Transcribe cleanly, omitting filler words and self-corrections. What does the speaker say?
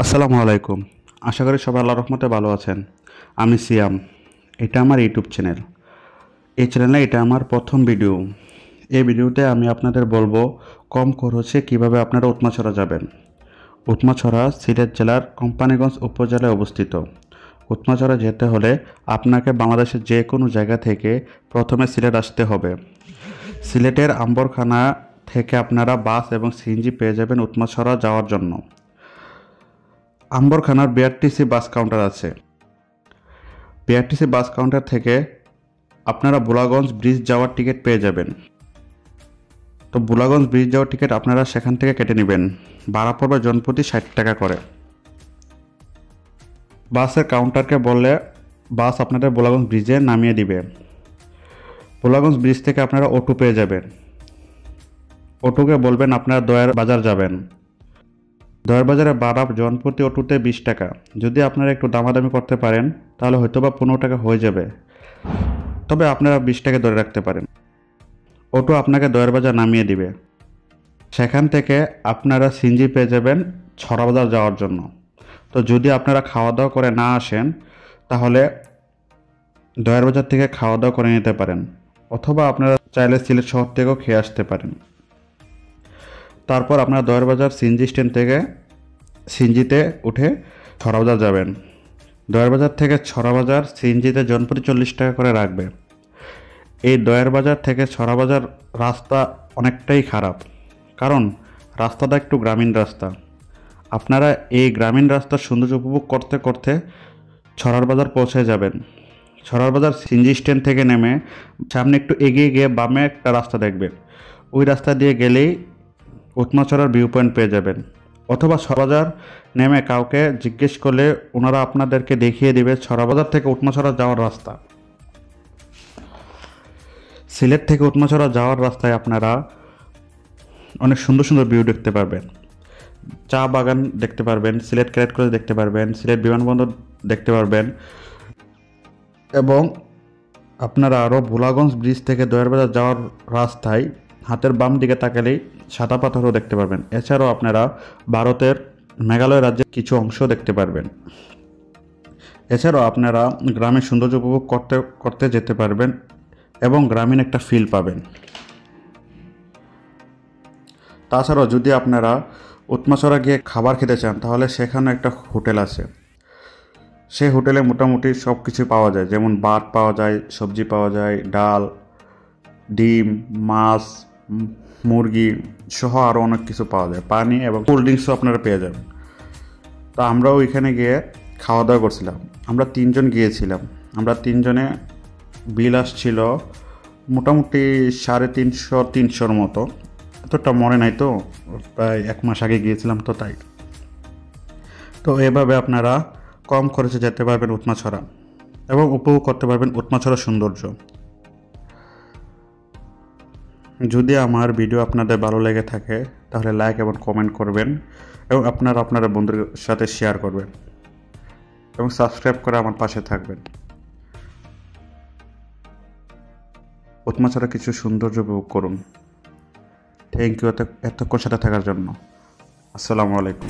আসসালামু আলাইকুম। আশা করি সবাই আল্লাহর রহমতে ভালো আছেন। আমি সিয়াম। এটা আমার ইউটিউব চ্যানেল। এই চ্যানেলে এটা আমার প্রথম ভিডিও। এই ভিডিওতে আমি আপনাদের বলবো কম খরচে কিভাবে আপনারা উৎমাছড়া যাবেন। উৎমাছড়া সিলেট জেলার কোম্পানীগঞ্জ উপজেলায় অবস্থিত। উৎমাছড়া যেতে হলে আপনাকে বাংলাদেশের যে কোনো জায়গা থেকে প্রথমে সিলেট আসতে হবে। সিলেটের আম্বরখানা থেকে আপনারা বাস এবং সিএনজি পেয়ে যাবেন উৎমাছড়া যাওয়ার জন্য। আম্বরখানার বিআরটিসি বাস কাউন্টার আছে। বিআরটিসি বাস কাউন্টার থেকে আপনারা বুলাগঞ্জ ব্রিজ যাওয়ার টিকিট পেয়ে যাবেন। তো বুলাগঞ্জ ব্রিজ যাওয়ার টিকিট আপনারা সেখান থেকে কেটে নেবেন। ভাড়া পড়বে জনপ্রতি ৬০ টাকা করে। বাসের কাউন্টারকে বললে বাস আপনাদের বুলাগঞ্জ ব্রিজে নামিয়ে দিবে। বুলাগঞ্জ ব্রিজ থেকে আপনারা অটো পেয়ে যাবেন। অটোকে বলবেন আপনারা দয়ার বাজার যাবেন। দয়ার বাজারে ভাড়া জনপ্রতি অটোতে ২০ টাকা। যদি আপনারা একটু দামাদামি করতে পারেন তাহলে হয়তো বা ১৫ টাকা হয়ে যাবে, তবে আপনারা ২০ টাকা ধরে রাখতে পারেন। অটো আপনাকে দয়ার বাজার নামিয়ে দিবে। সেখান থেকে আপনারা সিএনজি পেয়ে যাবেন ছড়া বাজার যাওয়ার জন্য। তো যদি আপনারা খাওয়া দাওয়া করে না আসেন তাহলে দয়ার বাজার থেকে খাওয়া দাওয়া করে নিতে পারেন, অথবা আপনারা চাইলে সিলেট শহর থেকেও খেয়ে আসতে পারেন। তারপর আপনারা দয়ার বাজার সিএনজি স্ট্যান্ড থেকে সিএনজিতে উঠে ছড়া বাজার যাবেন। দয়ার বাজার থেকে ছড়া বাজার সিএনজিতে জনপ্রতি ৪০ টাকা করে রাখবে। এই দয়ার বাজার থেকে ছড়া বাজার রাস্তা অনেকটাই খারাপ, কারণ রাস্তাটা একটু গ্রামীণ রাস্তা। আপনারা এই গ্রামীণ রাস্তার সৌন্দর্য উপভোগ করতে করতে ছড়ার বাজার পৌঁছে যাবেন। ছড়ার বাজার সিএনজি স্ট্যান্ড থেকে নেমে সামনে একটু এগিয়ে গিয়ে বামে একটা রাস্তা দেখবেন। ওই রাস্তা দিয়ে গেলেই উৎমাছড়ার ভিউ পয়েন্ট পেয়ে যাবেন। অথবা ছড়াবাজার নেমে কাউকে জিজ্ঞেস করলে ওনারা আপনাদেরকে দেখিয়ে দেবে ছড়াবাজার থেকে উৎমাছড়া যাওয়ার রাস্তা। সিলেট থেকে উৎমাছড়া যাওয়ার রাস্তায় আপনারা অনেক সুন্দর সুন্দর ভিউ দেখতে পারবেন। চা বাগান দেখতে পারবেন, সিলেট ক্যাডেট কলেজ দেখতে পারবেন, সিলেট বিমানবন্দর দেখতে পারবেন, এবং আপনারা আরও ভোলাগঞ্জ ব্রিজ থেকে দয়ার বাজার যাওয়ার রাস্তায় হাতের বাম দিকে তাকালেই সাদা পাথরও দেখতে পারবেন। এছাড়াও আপনারা ভারতের মেঘালয় রাজ্যের কিছু অংশ দেখতে পারবেন। এছাড়াও আপনারা গ্রামের সৌন্দর্য উপভোগ করতে করতে যেতে পারবেন এবং গ্রামীণ একটা ফিল পাবেন। তাছাড়াও যদি আপনারা উৎমাছড়া গিয়ে খাবার খেতে চান তাহলে সেখানে একটা হোটেল আছে। সেই হোটেলে মোটামুটি সব কিছু পাওয়া যায়, যেমন ভাত পাওয়া যায়, সবজি পাওয়া যায়, ডাল, ডিম, মাছ, মুরগি সহ আরও অনেক কিছু পাওয়া যায়। পানি এবং কোল্ড ড্রিঙ্কসও আপনারা পেয়ে যাবেন। তো আমরাও ওইখানে গিয়ে খাওয়া দাওয়া করছিলাম। আমরা ৩ জন গিয়েছিলাম। আমরা ৩ জনে বিল আসছিল মোটামুটি ৩৫০-৩০০ মতো। এতটা মনে নাই, তো প্রায় ১ মাস আগে গিয়েছিলাম তো তাই। তো এভাবে আপনারা কম খরচে যেতে পারবেন উৎমাছড়া এবং উপভোগ করতে পারবেন উৎমাছড়ার সৌন্দর্য। যদি আমার ভিডিও আপনাদের ভালো লেগে থাকে তাহলে লাইক এবং কমেন্ট করবেন, এবং আপনারা বন্ধুদের সাথে শেয়ার করবেন এবং সাবস্ক্রাইব করে আমার পাশে থাকবেন। উৎমাছড়া কিছু সৌন্দর্য উপভোগ করুন। থ্যাংক ইউ এতক্ষণ সাথে থাকার জন্য। আসসালামু আলাইকুম।